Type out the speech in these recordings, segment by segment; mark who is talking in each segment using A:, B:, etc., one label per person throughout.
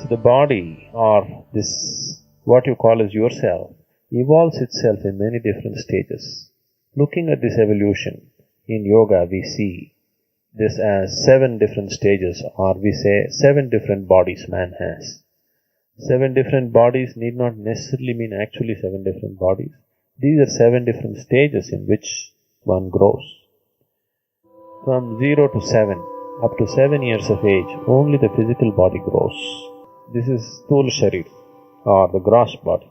A: the body or this, what you call as yourself, evolves itself in many different stages. Looking at this evolution, in yoga we see this as 7 different stages, or we say 7 different bodies man has. 7 different bodies need not necessarily mean actually 7 different bodies. These are 7 different stages in which one grows. From 0 to 7, up to 7 years of age, only the physical body grows. This is Sthula Sharir, or the gross body.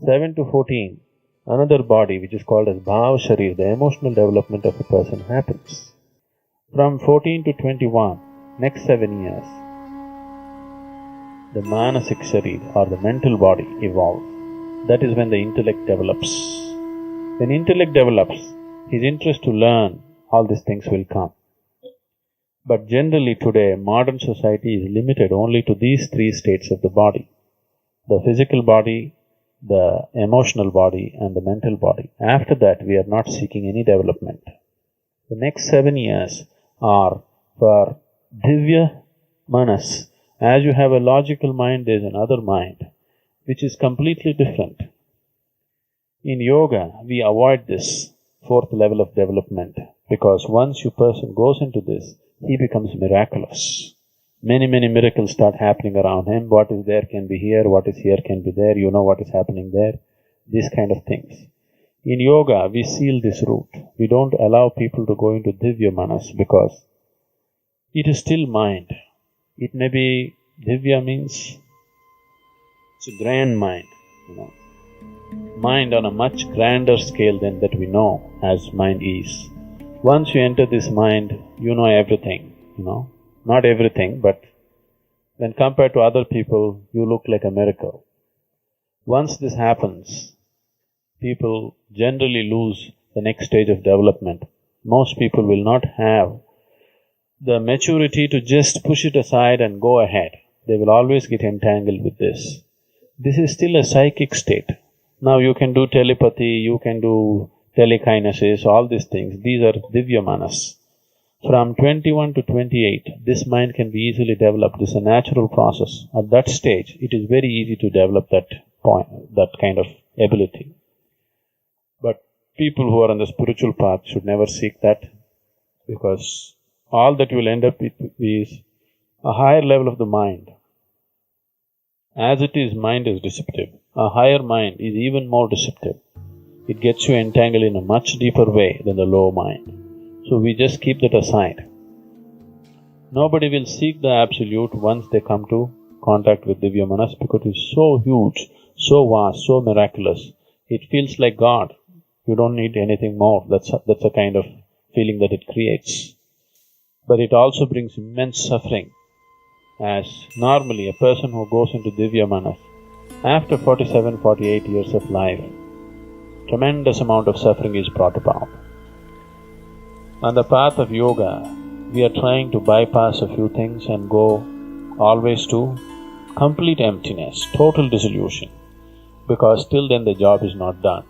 A: 7 to 14, another body which is called as Bhav Sharir, the emotional development of a person happens. From 14 to 21, next 7 years, the Manasik Sharir, or the mental body, evolves. That is when the intellect develops. When intellect develops, his interest to learn, all these things will come. But generally today, modern society is limited only to these 3 states of the body: the physical body, the emotional body, and the mental body. After that, we are not seeking any development. The next 7 years are for Divya Manas. As you have a logical mind, there is another mind, which is completely different. In yoga, we avoid this 4th level of development, because once a person goes into this, he becomes miraculous. Many miracles start happening around him. What is there can be here, what is here can be there, you know what is happening there, these kind of things. In yoga, we seal this route. We don't allow people to go into Divya Manas because it is still mind. It may be, Divya means it's a grand mind, mind on a much grander scale than that we know as mind is. Once you enter this mind, you know everything, not everything, but when compared to other people, you look like a miracle. Once this happens, people generally lose the next stage of development. Most people will not have the maturity to just push it aside and go ahead. They will always get entangled with this. This is still a psychic state. Now you can do telepathy, you can do telekinesis, all these things. These are Divya Manas. From 21 to 28, this mind can be easily developed. This is a natural process. At that stage, it is very easy to develop that kind of ability. But people who are on the spiritual path should never seek that, because all that you will end up with is a higher level of the mind. As it is, mind is deceptive. A higher mind is even more deceptive. It gets you entangled in a much deeper way than the low mind. So we just keep that aside. Nobody will seek the Absolute once they come to contact with Divya Manas, because it is so huge, so vast, so miraculous. It feels like God. You don't need anything more. That's a kind of feeling that it creates. But it also brings immense suffering, as normally a person who goes into Divya Manas, after 47, 48 years of life, tremendous amount of suffering is brought about. On the path of yoga, we are trying to bypass a few things and go always to complete emptiness, total dissolution, because till then the job is not done.